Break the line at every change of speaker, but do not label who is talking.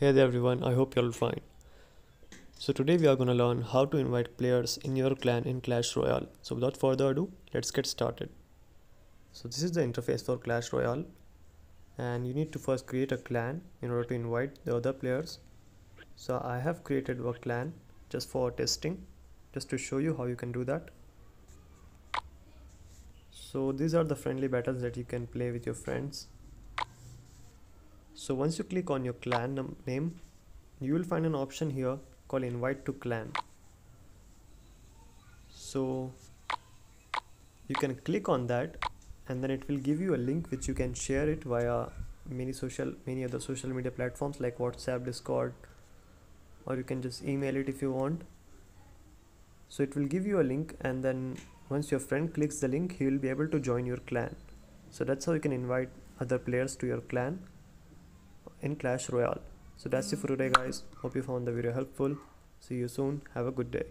Hey there everyone, I hope you're all fine. So today we are going to learn how to invite players in your clan in Clash Royale. So without further ado, let's get started. So this is the interface for Clash Royale, and you need to first create a clan in order to invite the other players. So I have created a clan just for testing, just to show you how you can do that. So these are the friendly battles that you can play with your friends. So once you click on your clan name, you will find an option here called invite to clan. So you can click on that, and then it will give you a link which you can share it via many other social media platforms like WhatsApp, Discord, or you can just email it if you want. So it will give you a link, and then once your friend clicks the link, he will be able to join your clan. So that's how you can invite other players to your clan in Clash Royale. So that's it for today guys. Hope you found the video helpful. See you soon. Have a good day.